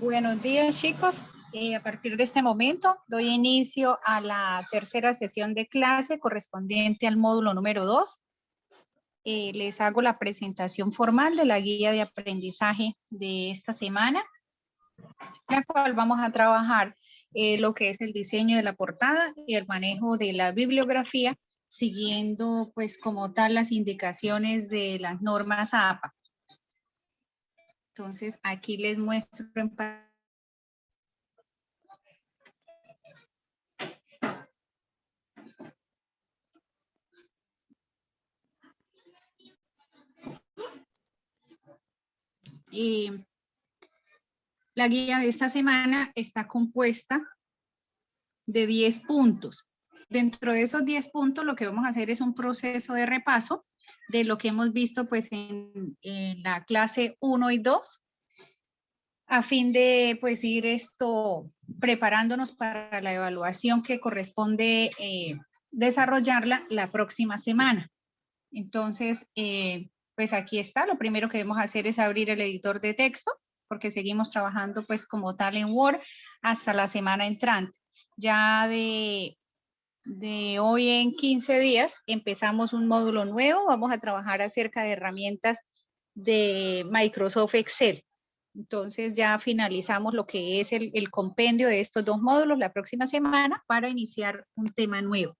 Buenos días, chicos. A partir de este momento doy inicio a la tercera sesión de clase correspondiente al módulo número 2. Les hago la presentación formal de la guía de aprendizaje de esta semana, la cual vamos a trabajar lo que es el diseño de la portada y el manejo de la bibliografía, siguiendo pues como tal las indicaciones de las normas APA. Entonces aquí les muestro en pantalla. La guía de esta semana está compuesta de 10 puntos. Dentro de esos 10 puntos lo que vamos a hacer es un proceso de repaso de lo que hemos visto pues en la clase 1 y 2, a fin de pues ir preparándonos para la evaluación que corresponde desarrollarla la próxima semana. Entonces, pues aquí está. Lo primero que debemos hacer es abrir el editor de texto, porque seguimos trabajando pues como tal en Word hasta la semana entrante. Ya de hoy en 15 días empezamos un módulo nuevo. Vamos a trabajar acerca de herramientas de Microsoft Excel. Entonces ya finalizamos lo que es el compendio de estos dos módulos la próxima semana para iniciar un tema nuevo.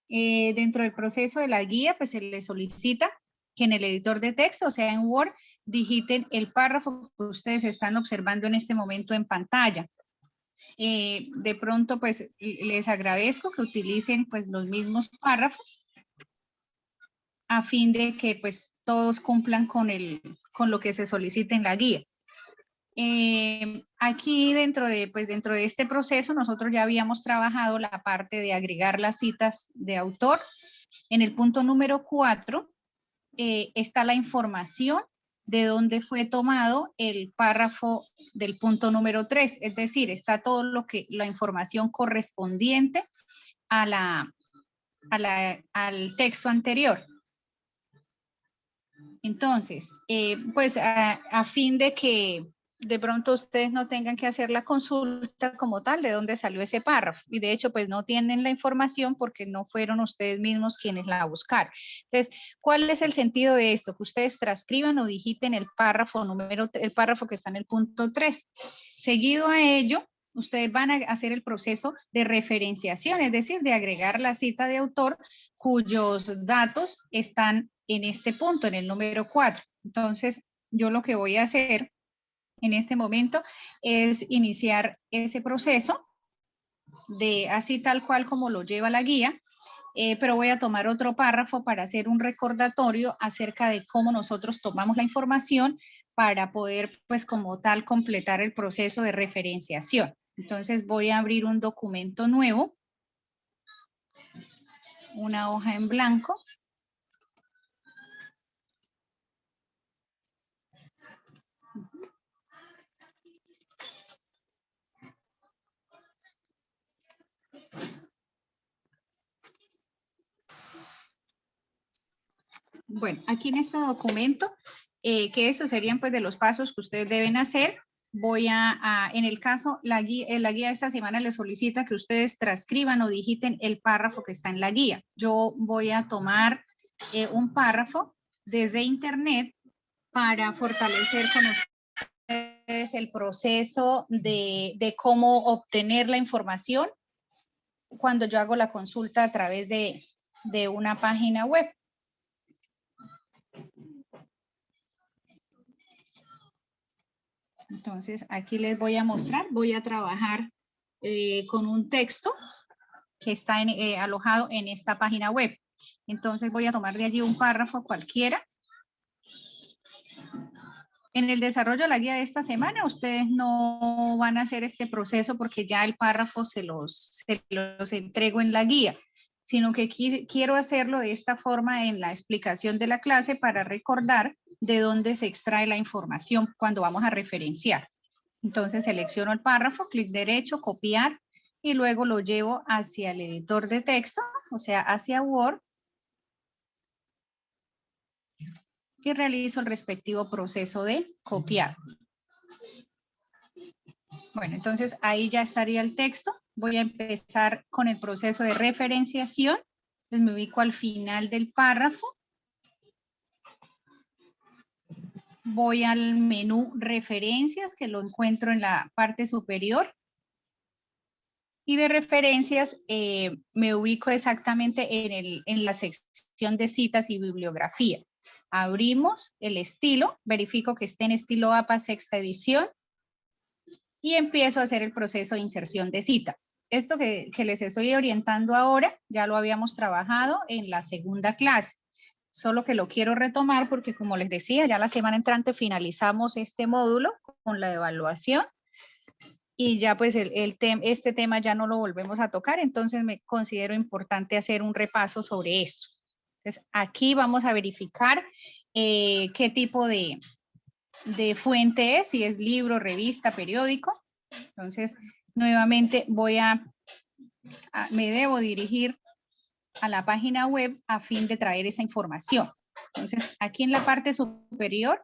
Dentro del proceso de la guía, pues se les solicita que en el editor de texto, o sea en Word, digiten el párrafo que ustedes están observando en este momento en pantalla. De pronto, pues les agradezco que utilicen pues los mismos párrafos a fin de que pues todos cumplan con lo que se solicita en la guía. Aquí dentro de este proceso nosotros ya habíamos trabajado la parte de agregar las citas de autor. En el punto número 4 está la información de dónde fue tomado el párrafo del punto número 3, es decir, está todo la información correspondiente al texto anterior. Entonces, pues a fin de que de pronto ustedes no tengan que hacer la consulta como tal de dónde salió ese párrafo. Y de hecho, pues no tienen la información porque no fueron ustedes mismos quienes la buscaron. Entonces, ¿cuál es el sentido de esto? Que ustedes transcriban o digiten el párrafo que está en el punto 3. Seguido a ello, ustedes van a hacer el proceso de referenciación, es decir, de agregar la cita de autor cuyos datos están en este punto, en el número 4. Entonces, yo lo que voy a hacer en este momento es iniciar ese proceso de así tal cual como lo lleva la guía, pero voy a tomar otro párrafo para hacer un recordatorio acerca de cómo nosotros tomamos la información para poder, pues como tal, completar el proceso de referenciación. Entonces voy a abrir un documento nuevo, una hoja en blanco. Bueno, aquí en este documento, que esos serían pues de los pasos que ustedes deben hacer, en el caso, la guía de esta semana les solicita que ustedes transcriban o digiten el párrafo que está en la guía. Yo voy a tomar un párrafo desde internet para fortalecer con ustedes el proceso de cómo obtener la información cuando yo hago la consulta a través de una página web. Entonces, aquí les voy a mostrar, voy a trabajar con un texto que está alojado en esta página web. Entonces, voy a tomar de allí un párrafo cualquiera. En el desarrollo de la guía de esta semana, ustedes no van a hacer este proceso porque ya el párrafo se los entrego en la guía, sino que quiero hacerlo de esta forma en la explicación de la clase para recordar de dónde se extrae la información cuando vamos a referenciar. Entonces selecciono el párrafo, clic derecho, copiar y luego lo llevo hacia el editor de texto, o sea, hacia Word, y realizo el respectivo proceso de copiar. Bueno, entonces ahí ya estaría el texto. Voy a empezar con el proceso de referenciación. Entonces me ubico al final del párrafo. Voy al menú referencias, que lo encuentro en la parte superior. Y de referencias me ubico exactamente en la sección de citas y bibliografía. Abrimos el estilo, verifico que esté en estilo APA sexta edición y empiezo a hacer el proceso de inserción de cita. Esto que les estoy orientando ahora ya lo habíamos trabajado en la segunda clase, solo que lo quiero retomar porque, como les decía, ya la semana entrante finalizamos este módulo con la evaluación y ya pues este tema ya no lo volvemos a tocar, entonces me considero importante hacer un repaso sobre esto. Entonces aquí vamos a verificar qué tipo de fuente es, si es libro, revista, periódico. Entonces nuevamente me debo dirigir a la página web a fin de traer esa información. Entonces aquí en la parte superior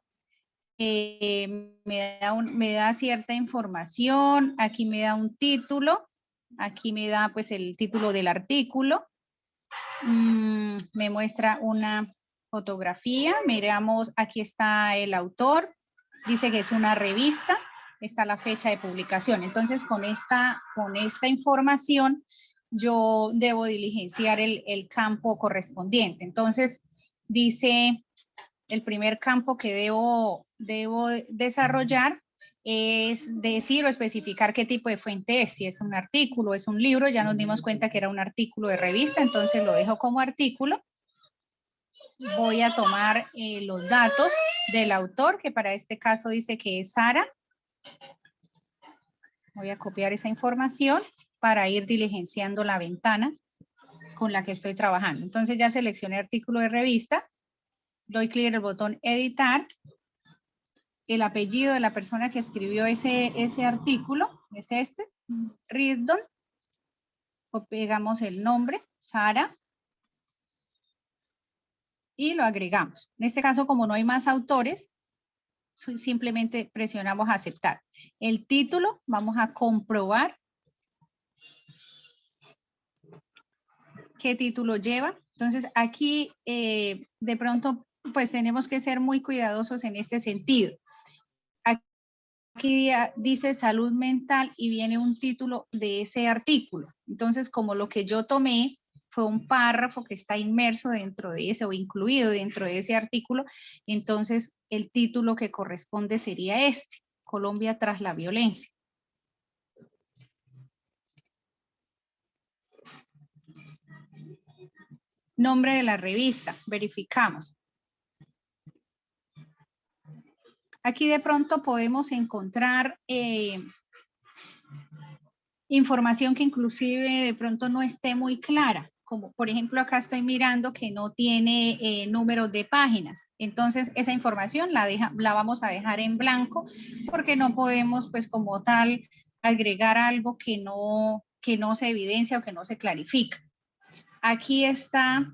me da cierta información, aquí me da un título, aquí me da pues el título del artículo, me muestra una fotografía, miramos, aquí está el autor, dice que es una revista, está la fecha de publicación. Entonces con esta información yo debo diligenciar el campo correspondiente. Entonces dice, el primer campo que debo desarrollar es decir o especificar qué tipo de fuente es, si es un artículo, es un libro. Ya nos dimos cuenta que era un artículo de revista, entonces lo dejo como artículo. Voy a tomar los datos del autor, que para este caso dice que es Sara. Voy a copiar esa información para ir diligenciando la ventana con la que estoy trabajando. Entonces ya seleccioné artículo de revista, doy clic en el botón editar. El apellido de la persona que escribió ese artículo es este, Riddon. O pegamos el nombre, Sara, y lo agregamos. En este caso, como no hay más autores, simplemente presionamos aceptar. El título, vamos a comprobar qué título lleva. Entonces, aquí de pronto, pues tenemos que ser muy cuidadosos en este sentido. Aquí dice salud mental y viene un título de ese artículo. Entonces, como lo que yo tomé fue un párrafo que está inmerso dentro de ese o incluido dentro de ese artículo, entonces el título que corresponde sería este, Colombia tras la violencia. Nombre de la revista, verificamos. Aquí de pronto podemos encontrar información que inclusive de pronto no esté muy clara, como por ejemplo acá estoy mirando que no tiene números de páginas. Entonces esa información la vamos a dejar en blanco porque no podemos pues como tal agregar algo que no se evidencia o que no se clarifica. Aquí está,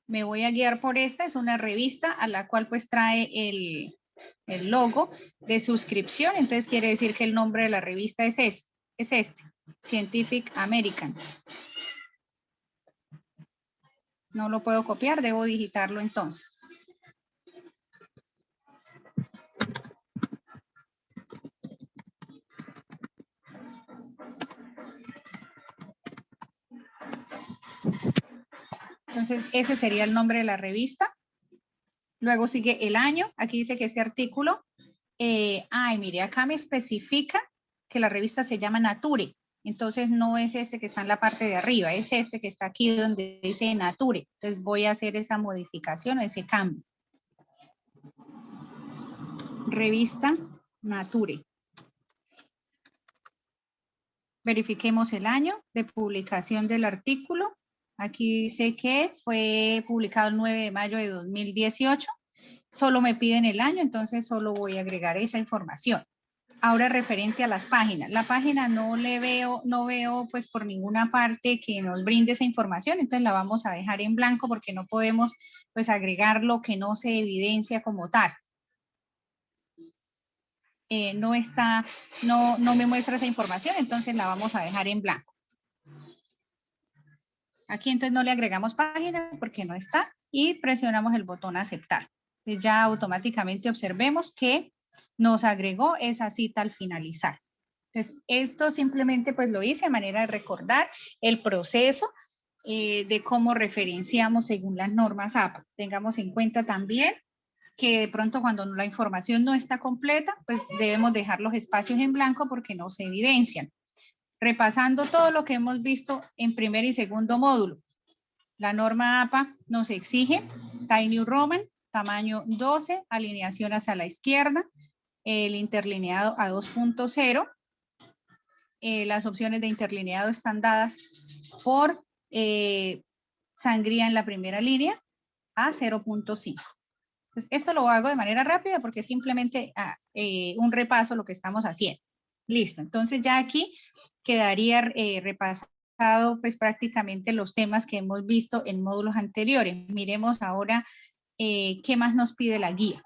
me voy a guiar por esta, es una revista a la cual pues trae el logo de suscripción, entonces quiere decir que el nombre de la revista es este, Scientific American. No lo puedo copiar, debo digitarlo entonces. Entonces, ese sería el nombre de la revista. Luego sigue el año. Aquí dice que este artículo, mire, acá me especifica que la revista se llama Nature. Entonces, no es este que está en la parte de arriba, es este que está aquí donde dice Nature. Entonces, voy a hacer esa modificación o ese cambio. Revista Nature. Verifiquemos el año de publicación del artículo. Aquí dice que fue publicado el 9 de mayo de 2018. Solo me piden el año, entonces solo voy a agregar esa información. Ahora referente a las páginas. La página no veo pues por ninguna parte que nos brinde esa información, entonces la vamos a dejar en blanco porque no podemos pues agregar lo que no se evidencia como tal. no me muestra esa información, entonces la vamos a dejar en blanco. Aquí entonces no le agregamos página porque no está y presionamos el botón aceptar. Entonces ya automáticamente observemos que nos agregó esa cita al finalizar. Entonces esto simplemente pues lo hice a manera de recordar el proceso de cómo referenciamos según las normas APA. Tengamos en cuenta también que de pronto cuando la información no está completa, pues debemos dejar los espacios en blanco porque no se evidencian. Repasando todo lo que hemos visto en primer y segundo módulo. La norma APA nos exige Times New Roman, tamaño 12, alineación hacia la izquierda, el interlineado a 2.0. Las opciones de interlineado están dadas por sangría en la primera línea a 0.5. Entonces, esto lo hago de manera rápida porque es simplemente un repaso lo que estamos haciendo. Listo, entonces ya aquí quedaría repasado pues prácticamente los temas que hemos visto en módulos anteriores. Miremos ahora qué más nos pide la guía.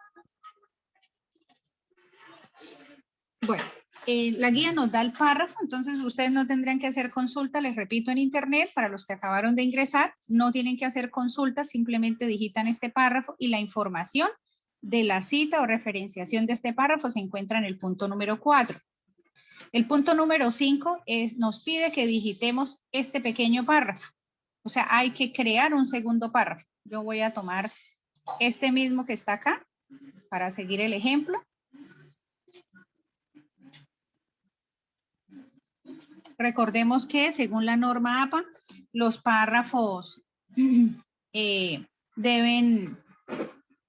Bueno, la guía nos da el párrafo, entonces ustedes no tendrían que hacer consulta, les repito, en internet, para los que acabaron de ingresar, no tienen que hacer consulta, simplemente digitan este párrafo y la información de la cita o referenciación de este párrafo se encuentra en el punto número 4. El punto número 5 nos pide que digitemos este pequeño párrafo. O sea, hay que crear un segundo párrafo. Yo voy a tomar este mismo que está acá para seguir el ejemplo. Recordemos que según la norma APA, los párrafos deben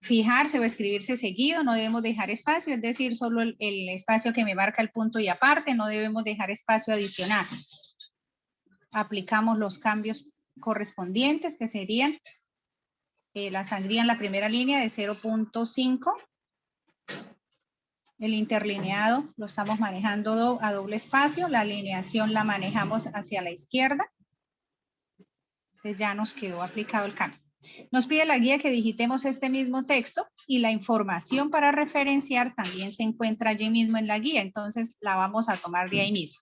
fijarse o escribirse seguido, no debemos dejar espacio, es decir, solo el espacio que me marca el punto y aparte, no debemos dejar espacio adicional. Aplicamos los cambios correspondientes que serían la sangría en la primera línea de 0.5. El interlineado lo estamos manejando a doble espacio, la alineación la manejamos hacia la izquierda. Entonces ya nos quedó aplicado el cambio. Nos pide la guía que digitemos este mismo texto y la información para referenciar también se encuentra allí mismo en la guía, entonces la vamos a tomar de ahí mismo.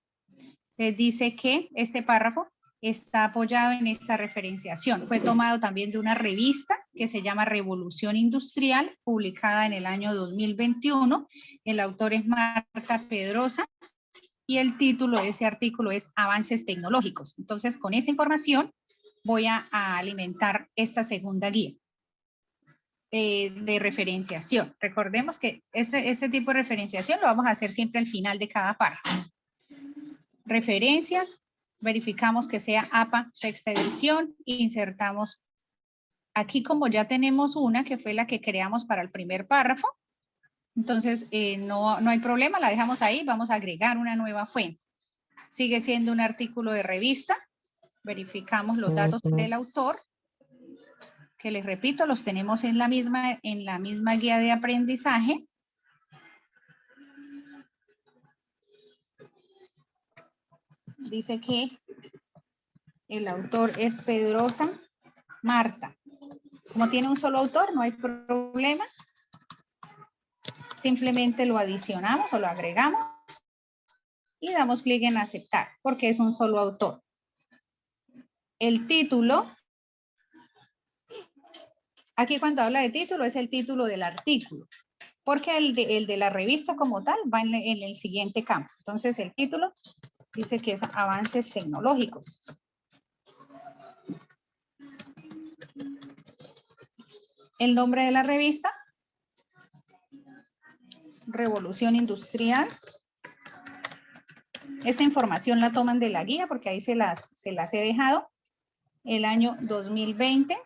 Dice que este párrafo está apoyado en esta referenciación. Fue tomado también de una revista que se llama Revolución Industrial, publicada en el año 2021. El autor es Marta Pedrosa y el título de ese artículo es Avances Tecnológicos. Entonces, con esa información voy a alimentar esta segunda guía de referenciación. Recordemos que este tipo de referenciación lo vamos a hacer siempre al final de cada párrafo. Referencias, verificamos que sea APA sexta edición, insertamos aquí como ya tenemos una que fue la que creamos para el primer párrafo, entonces no hay problema, la dejamos ahí, vamos a agregar una nueva fuente. Sigue siendo un artículo de revista, verificamos los datos del autor, que les repito, los tenemos en la misma guía de aprendizaje. Dice que el autor es Pedrosa Marta. Como tiene un solo autor, no hay problema. Simplemente lo adicionamos o lo agregamos y damos clic en aceptar porque es un solo autor. El título, aquí cuando habla de título es el título del artículo, porque el de la revista como tal va en el siguiente campo. Entonces el título dice que es Avances Tecnológicos. El nombre de la revista, Revolución Industrial. Esta información la toman de la guía porque ahí se las he dejado. El año 2020.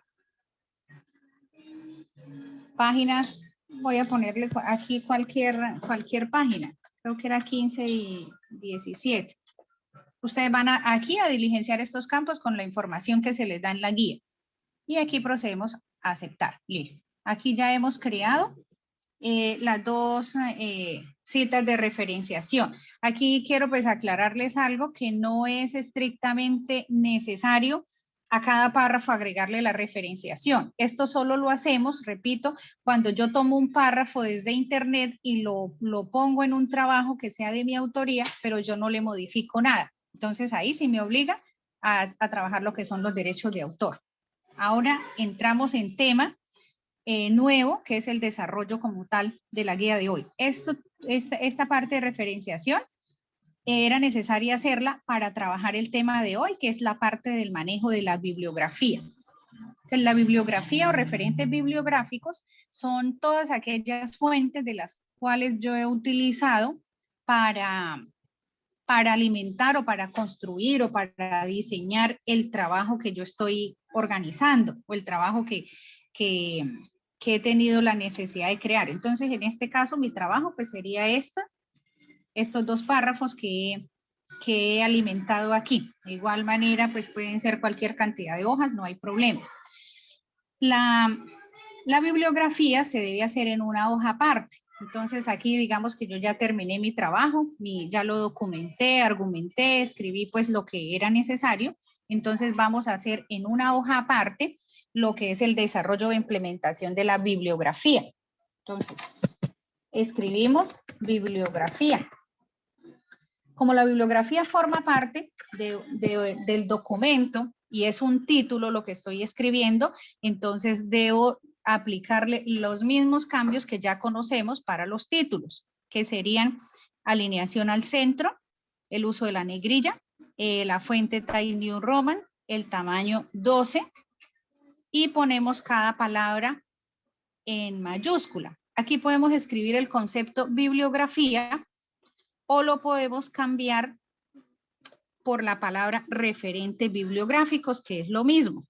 Páginas, voy a ponerle aquí cualquier página. Creo que era 15 y 17. Ustedes van aquí a diligenciar estos campos con la información que se les da en la guía. Y aquí procedemos a aceptar. Listo. Aquí ya hemos creado las dos citas de referenciación. Aquí quiero pues aclararles algo que no es estrictamente necesario a cada párrafo agregarle la referenciación. Esto solo lo hacemos, repito, cuando yo tomo un párrafo desde internet y lo pongo en un trabajo que sea de mi autoría, pero yo no le modifico nada. Entonces ahí sí me obliga a trabajar lo que son los derechos de autor. Ahora entramos en tema nuevo, que es el desarrollo como tal de la guía de hoy. Esta parte de referenciación era necesaria hacerla para trabajar el tema de hoy, que es la parte del manejo de la bibliografía. La bibliografía o referentes bibliográficos son todas aquellas fuentes de las cuales yo he utilizado para alimentar o para construir o para diseñar el trabajo que yo estoy organizando o el trabajo que he tenido la necesidad de crear. Entonces, en este caso, mi trabajo pues sería estos dos párrafos que he alimentado aquí. De igual manera, pues pueden ser cualquier cantidad de hojas, no hay problema. La bibliografía se debe hacer en una hoja aparte. Entonces aquí digamos que yo ya terminé mi trabajo, ya lo documenté, argumenté, escribí pues lo que era necesario. Entonces vamos a hacer en una hoja aparte lo que es el desarrollo e implementación de la bibliografía. Entonces, escribimos bibliografía. Como la bibliografía forma parte del documento y es un título lo que estoy escribiendo, entonces debo aplicarle los mismos cambios que ya conocemos para los títulos, que serían alineación al centro, el uso de la negrilla, la fuente Times New Roman, el tamaño 12 y ponemos cada palabra en mayúscula. Aquí podemos escribir el concepto bibliografía o lo podemos cambiar por la palabra referentes bibliográficos, que es lo mismo.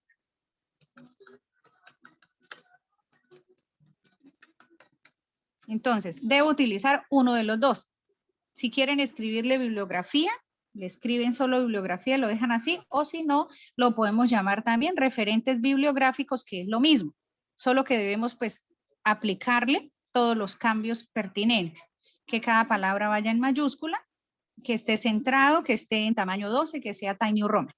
Entonces, debo utilizar uno de los dos. Si quieren escribirle bibliografía, le escriben solo bibliografía, lo dejan así, o si no, lo podemos llamar también referentes bibliográficos, que es lo mismo. Solo que debemos, pues, aplicarle todos los cambios pertinentes. Que cada palabra vaya en mayúscula, que esté centrado, que esté en tamaño 12, que sea Times New Roman.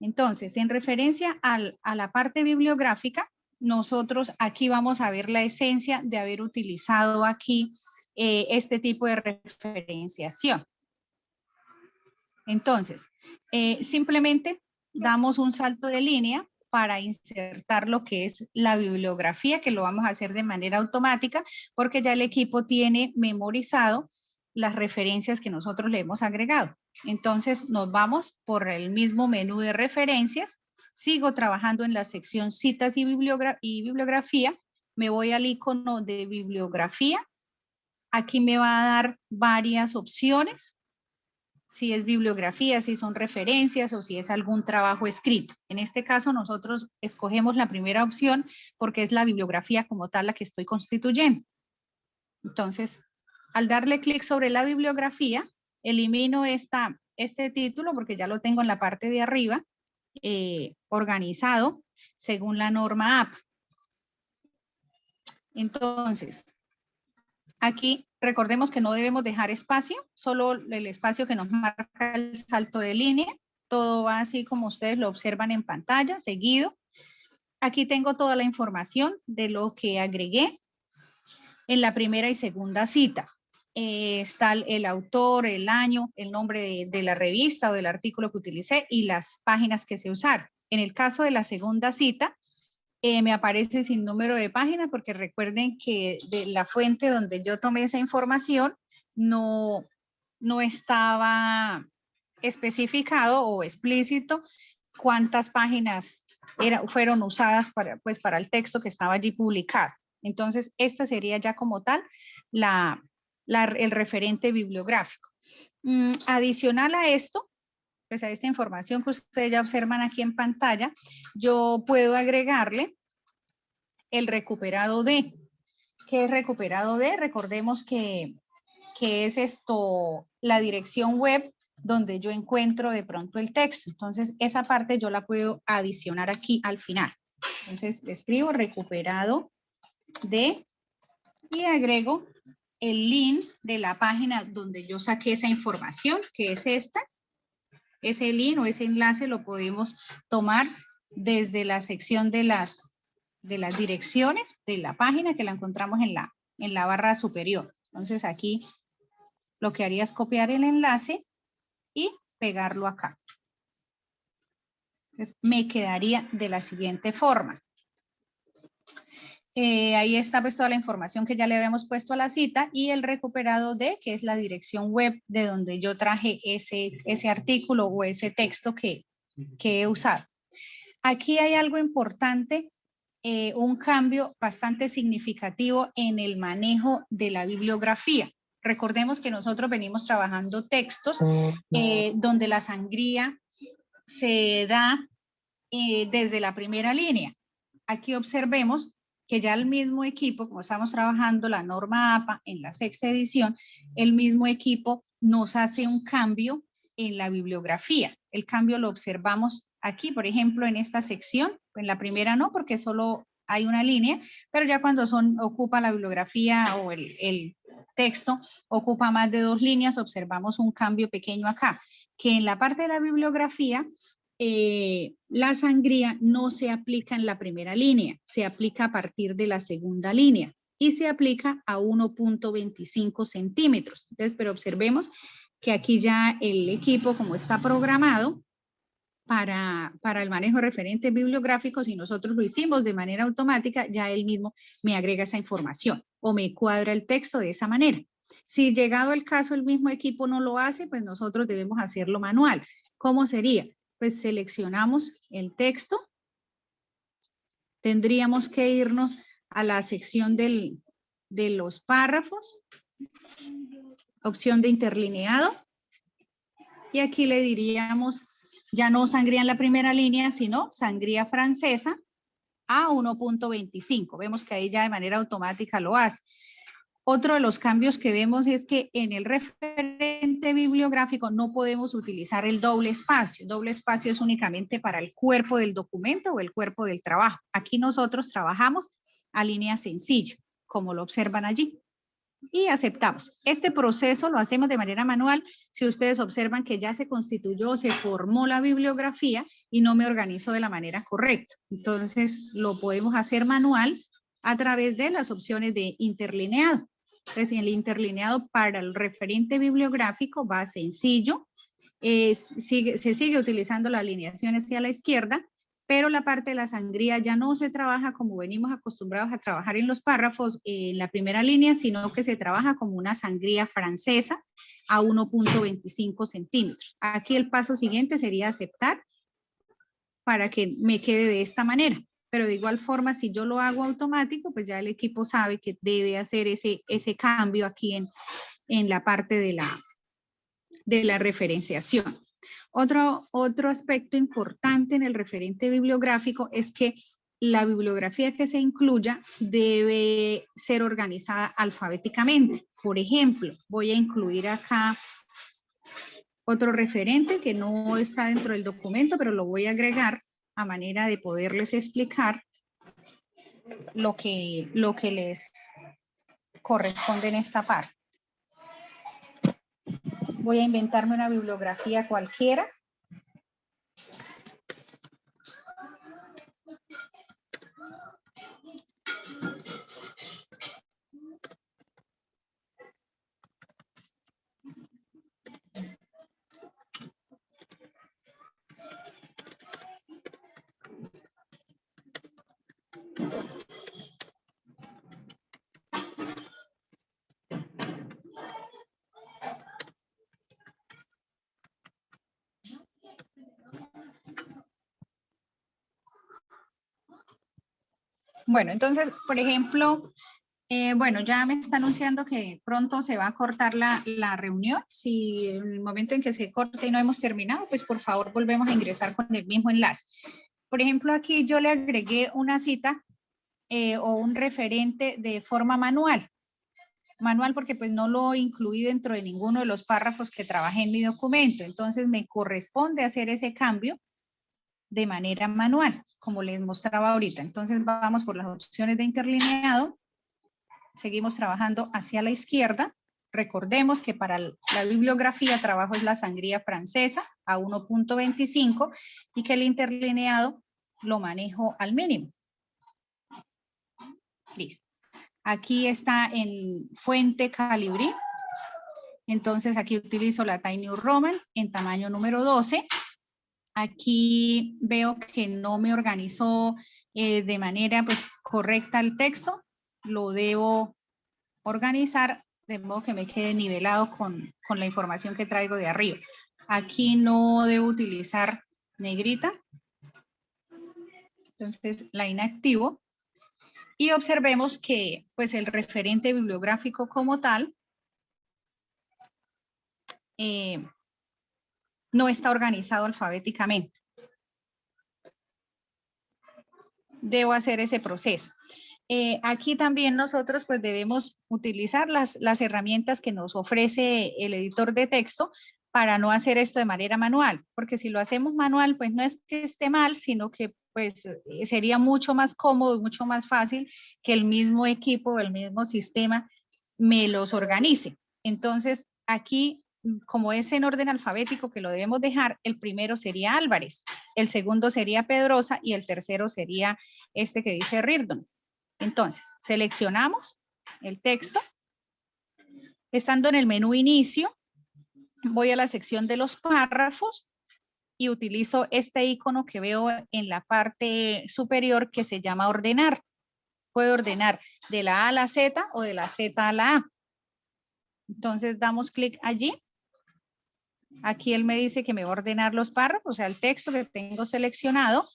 Entonces, en referencia a la parte bibliográfica, nosotros aquí vamos a ver la esencia de haber utilizado aquí este tipo de referenciación. Entonces, simplemente damos un salto de línea para insertar lo que es la bibliografía, que lo vamos a hacer de manera automática, porque ya el equipo tiene memorizado las referencias que nosotros le hemos agregado. Entonces, nos vamos por el mismo menú de referencias. Sigo trabajando en la sección citas y bibliografía. Me voy al icono de bibliografía. Aquí me va a dar varias opciones. Si es bibliografía, si son referencias o si es algún trabajo escrito. En este caso, nosotros escogemos la primera opción porque es la bibliografía como tal la que estoy constituyendo. Entonces, al darle clic sobre la bibliografía, elimino este título porque ya lo tengo en la parte de arriba, organizado según la norma APA. Entonces, aquí recordemos que no debemos dejar espacio, solo el espacio que nos marca el salto de línea. Todo va así como ustedes lo observan en pantalla, seguido. Aquí tengo toda la información de lo que agregué en la primera y segunda cita. Está el autor, el año, el nombre de la revista o del artículo que utilicé y las páginas que se usaron. En el caso de la segunda cita, me aparece sin número de página porque recuerden que de la fuente donde yo tomé esa información no estaba especificado o explícito cuántas páginas fueron usadas para el texto que estaba allí publicado. Entonces, esta sería ya como tal el referente bibliográfico. Adicional a esto, pues a esta información que ustedes ya observan aquí en pantalla, yo puedo agregarle el recuperado de. ¿Qué es recuperado de? Recordemos que es la dirección web donde yo encuentro de pronto el texto. Entonces, esa parte yo la puedo adicionar aquí al final. Entonces, escribo recuperado de y agrego el link de la página donde yo saqué esa información, que es esta. Ese link o ese enlace lo podemos tomar desde la sección de las direcciones de la página, que la encontramos en la barra superior. Entonces aquí lo que haría es copiar el enlace y pegarlo acá. Entonces, me quedaría de la siguiente forma. Ahí está pues toda la información que ya le habíamos puesto a la cita y el recuperado de, que es la dirección web de donde yo traje ese artículo o ese texto que he usado. Aquí hay algo importante, un cambio bastante significativo en el manejo de la bibliografía. Recordemos que nosotros venimos trabajando textos donde la sangría se da desde la primera línea. Aquí observemos que ya el mismo equipo, como estamos trabajando la norma APA en la 6ª edición, el mismo equipo nos hace un cambio en la bibliografía. El cambio lo observamos aquí, por ejemplo, en esta sección. En la primera no, porque solo hay una línea, pero ya cuando ocupa la bibliografía o el texto ocupa más de 2 líneas, observamos un cambio pequeño acá, que en la parte de la bibliografía la sangría no se aplica en la primera línea, se aplica a partir de la segunda línea y se aplica a 1.25 centímetros. Entonces, pero observemos que aquí ya el equipo, como está programado para el manejo de referentes bibliográficos, y nosotros lo hicimos de manera automática, ya él mismo me agrega esa información o me cuadra el texto de esa manera. Si llegado el caso el mismo equipo no lo hace, pues nosotros debemos hacerlo manual. ¿Cómo sería? Pues seleccionamos el texto, tendríamos que irnos a la sección de los párrafos, opción de interlineado, y aquí le diríamos, ya no sangría en la primera línea, sino sangría francesa a 1.25. Vemos que ahí ya de manera automática lo hace. Otro de los cambios que vemos es que en el referente bibliográfico no podemos utilizar el doble espacio. Doble espacio es únicamente para el cuerpo del documento o el cuerpo del trabajo. Aquí nosotros trabajamos a línea sencilla, como lo observan allí. Y aceptamos. Este proceso lo hacemos de manera manual. Si ustedes observan que ya se constituyó, se formó la bibliografía y no me organizo de la manera correcta. Entonces lo podemos hacer manual a través de las opciones de interlineado. Entonces, en el interlineado para el referente bibliográfico va sencillo, se sigue utilizando la alineación hacia la izquierda, pero la parte de la sangría ya no se trabaja como venimos acostumbrados a trabajar en los párrafos en la primera línea, sino que se trabaja como una sangría francesa a 1.25 centímetros. Aquí el paso siguiente sería aceptar para que me quede de esta manera. Pero de igual forma, si yo lo hago automático, pues ya el equipo sabe que debe hacer ese cambio aquí en la parte de la referenciación. Otro aspecto importante en el referente bibliográfico es que la bibliografía que se incluya debe ser organizada alfabéticamente. Por ejemplo, voy a incluir acá otro referente que no está dentro del documento, pero lo voy a agregar a manera de poderles explicar lo que les corresponde en esta parte. Voy a inventarme una bibliografía cualquiera. Bueno, entonces, por ejemplo, bueno, ya me está anunciando que pronto se va a cortar la reunión. Si en el momento en que se corte y no hemos terminado, pues por favor volvemos a ingresar con el mismo enlace. Por ejemplo, aquí yo le agregué una cita o un referente de forma manual. Manual porque pues no lo incluí dentro de ninguno de los párrafos que trabajé en mi documento. Entonces me corresponde hacer ese cambio de manera manual, como les mostraba ahorita. Entonces vamos por las opciones de interlineado. Seguimos trabajando hacia la izquierda. Recordemos que para la bibliografía trabajo es la sangría francesa a 1.25 y que el interlineado lo manejo al mínimo. Listo. Aquí está en fuente Calibri. Entonces aquí utilizo la Times New Roman en tamaño número 12. Aquí veo que no me organizó de manera pues correcta el texto. Lo debo organizar de modo que me quede nivelado con la información que traigo de arriba. Aquí no debo utilizar negrita. Entonces la inactivo. Y observemos que pues el referente bibliográfico como tal no está organizado alfabéticamente. Debo hacer ese proceso. Aquí también nosotros pues debemos utilizar las herramientas que nos ofrece el editor de texto para no hacer esto de manera manual, porque si lo hacemos manual pues no es que esté mal, sino que pues sería mucho más cómodo y mucho más fácil que el mismo equipo, el mismo sistema me los organice. Entonces aquí, como es en orden alfabético que lo debemos dejar, el primero sería Álvarez, el segundo sería Pedrosa y el tercero sería este que dice Riordan. Entonces, seleccionamos el texto. Estando en el menú inicio, voy a la sección de los párrafos y utilizo este icono que veo en la parte superior que se llama ordenar. Puedo ordenar de la A a la Z o de la Z a la A. Entonces damos clic allí. Aquí él me dice que me va a ordenar los párrafos, o sea, el texto que tengo seleccionado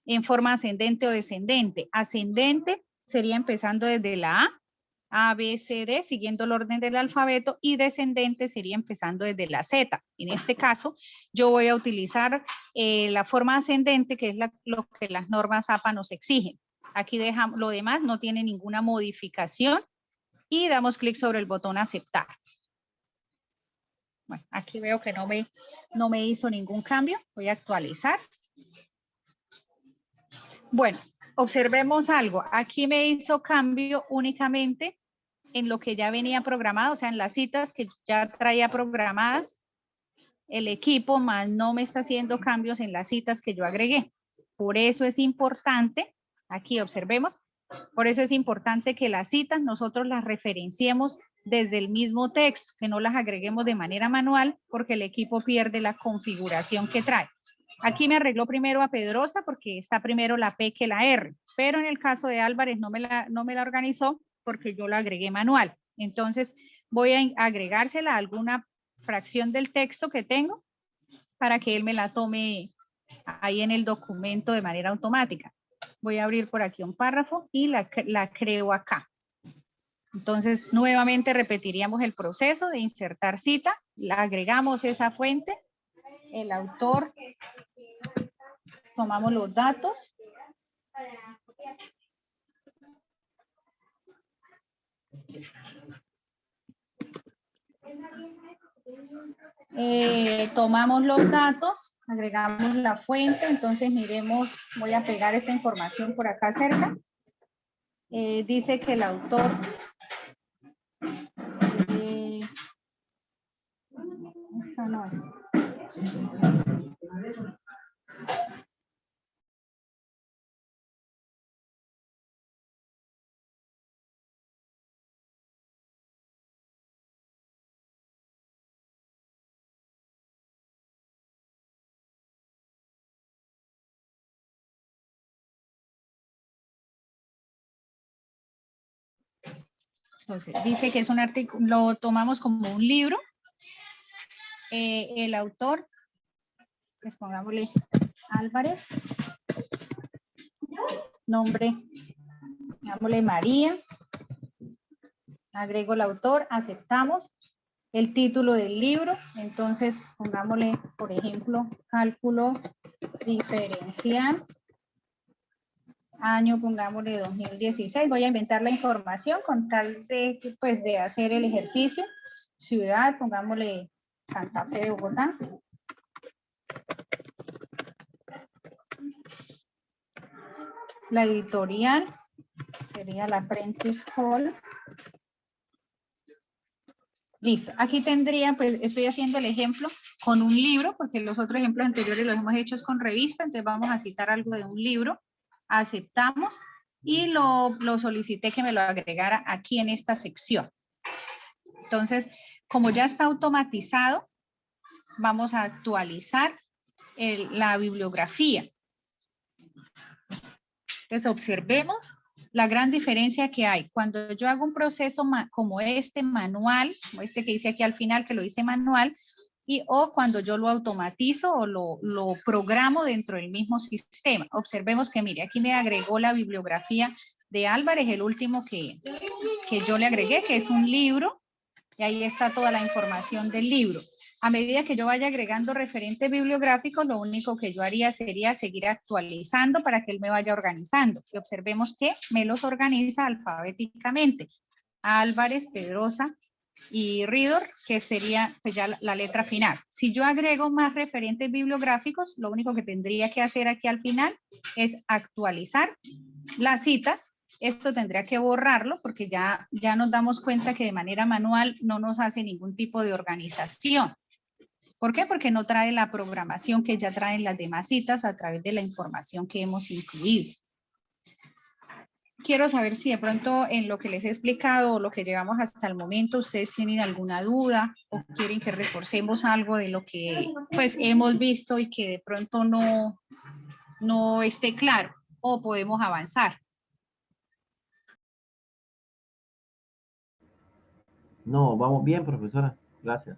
en forma ascendente o descendente. Ascendente sería empezando desde la A, B, C, D, siguiendo el orden del alfabeto, y descendente sería empezando desde la Z. En este caso, yo voy a utilizar la forma ascendente, que es lo que las normas APA nos exigen. Aquí dejamos, lo demás no tiene ninguna modificación, y damos clic sobre el botón aceptar. Bueno, aquí veo que no me hizo ningún cambio. Voy a actualizar. Bueno, observemos algo. Aquí me hizo cambio únicamente en lo que ya venía programado, o sea, en las citas que ya traía programadas el equipo, más no me está haciendo cambios en las citas que yo agregué. Por eso es importante, aquí observemos, por eso es importante que las citas nosotros las referenciemos desde el mismo texto, que no las agreguemos de manera manual, porque el equipo pierde la configuración que trae. Aquí me arregló primero a Pedrosa porque está primero la P que la R, pero en el caso de Álvarez no me la organizó porque yo la agregué manual. Entonces voy a agregársela a alguna fracción del texto que tengo para que él me la tome ahí en el documento de manera automática. Voy a abrir por aquí un párrafo y la creo acá. Entonces, nuevamente repetiríamos el proceso de insertar cita, la agregamos esa fuente, el autor, tomamos los datos. Tomamos los datos, agregamos la fuente, entonces miremos, voy a pegar esta información por acá cerca. Dice que el autor esta no es. Entonces, dice que es un artículo, lo tomamos como un libro. El autor, pues pongámosle Álvarez. Nombre, pongámosle María. Agrego el autor, aceptamos. El título del libro, entonces pongámosle, por ejemplo, cálculo diferencial. Año, pongámosle 2016. Voy a inventar la información con tal de, pues, de hacer el ejercicio. Ciudad, pongámosle Santa Fe de Bogotá. La editorial sería la Prentice Hall. Listo. Aquí tendría, pues estoy haciendo el ejemplo con un libro, porque los otros ejemplos anteriores los hemos hecho con revista, entonces vamos a citar algo de un libro, aceptamos y lo solicité que me lo agregara aquí en esta sección. Entonces, como ya está automatizado, vamos a actualizar la bibliografía. Entonces, observemos la gran diferencia que hay. Cuando yo hago un proceso como este manual, como este que hice aquí al final, que lo hice manual, o cuando yo lo automatizo o lo programo dentro del mismo sistema. Observemos que, mire, aquí me agregó la bibliografía de Álvarez, el último que yo le agregué, que es un libro, y ahí está toda la información del libro. A medida que yo vaya agregando referentes bibliográficos, lo único que yo haría sería seguir actualizando para que él me vaya organizando. Y observemos que me los organiza alfabéticamente. Álvarez, Pedrosa y Ridor, que sería pues ya la letra final. Si yo agrego más referentes bibliográficos, lo único que tendría que hacer aquí al final es actualizar las citas. Esto tendría que borrarlo porque ya nos damos cuenta que de manera manual no nos hace ningún tipo de organización. ¿Por qué? Porque no trae la programación que ya traen las demás citas a través de la información que hemos incluido. Quiero saber si de pronto en lo que les he explicado o lo que llevamos hasta el momento, ustedes tienen alguna duda o quieren que reforcemos algo de lo que pues hemos visto y que de pronto no esté claro o podemos avanzar. No, vamos bien, profesora. Gracias.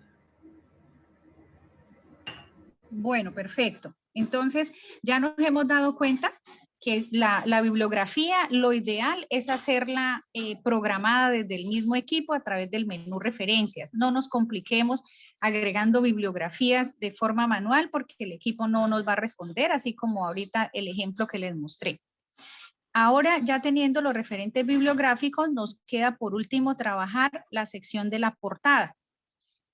Bueno, perfecto. Entonces, ya nos hemos dado cuenta que la bibliografía, lo ideal es hacerla programada desde el mismo equipo a través del menú referencias. No nos compliquemos agregando bibliografías de forma manual porque el equipo no nos va a responder, así como ahorita el ejemplo que les mostré. Ahora, ya teniendo los referentes bibliográficos, nos queda por último trabajar la sección de la portada.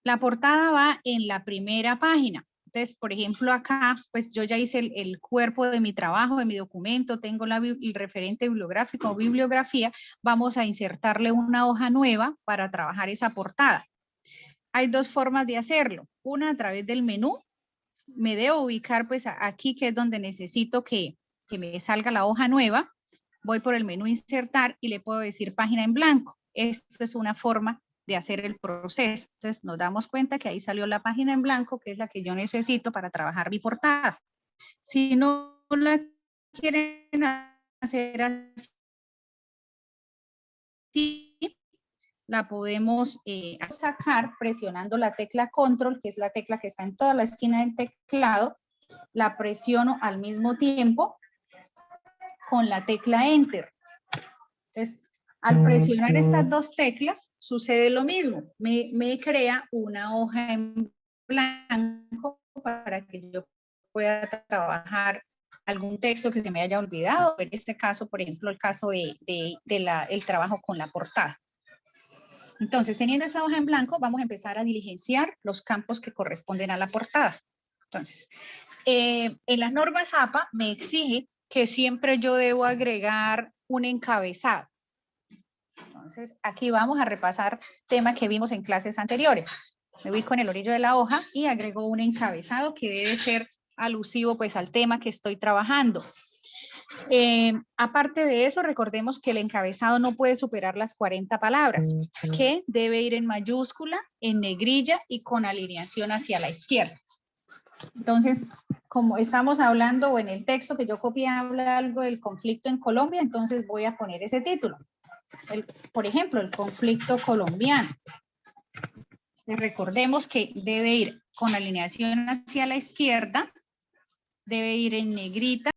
La portada va en la primera página. Entonces, por ejemplo, acá, pues yo ya hice el cuerpo de mi trabajo, de mi documento, tengo el referente bibliográfico o bibliografía, vamos a insertarle una hoja nueva para trabajar esa portada. Hay dos formas de hacerlo. Una a través del menú, me debo ubicar pues aquí que es donde necesito que me salga la hoja nueva, voy por el menú insertar y le puedo decir página en blanco. Esto es una forma de hacer el proceso. Entonces nos damos cuenta que ahí salió la página en blanco, que es la que yo necesito para trabajar mi portada. Si no la quieren hacer así, la podemos sacar presionando la tecla control, que es la tecla que está en toda la esquina del teclado, la presiono al mismo tiempo con la tecla enter. Entonces, al presionar estas dos teclas, sucede lo mismo. Me crea una hoja en blanco para que yo pueda trabajar algún texto que se me haya olvidado. En este caso, por ejemplo, el caso el trabajo con la portada. Entonces, teniendo esa hoja en blanco, vamos a empezar a diligenciar los campos que corresponden a la portada. Entonces, en las normas APA me exige que siempre yo debo agregar un encabezado. Entonces, aquí vamos a repasar tema que vimos en clases anteriores. Me ubico en el orillo de la hoja y agrego un encabezado que debe ser alusivo pues al tema que estoy trabajando. Aparte de eso, recordemos que el encabezado no puede superar las 40 palabras, que debe ir en mayúscula, en negrilla y con alineación hacia la izquierda. Entonces, como estamos hablando o en el texto que yo copié habla algo del conflicto en Colombia, entonces voy a poner ese título. Por ejemplo, el conflicto colombiano. Recordemos que debe ir con alineación hacia la izquierda, debe ir en negrita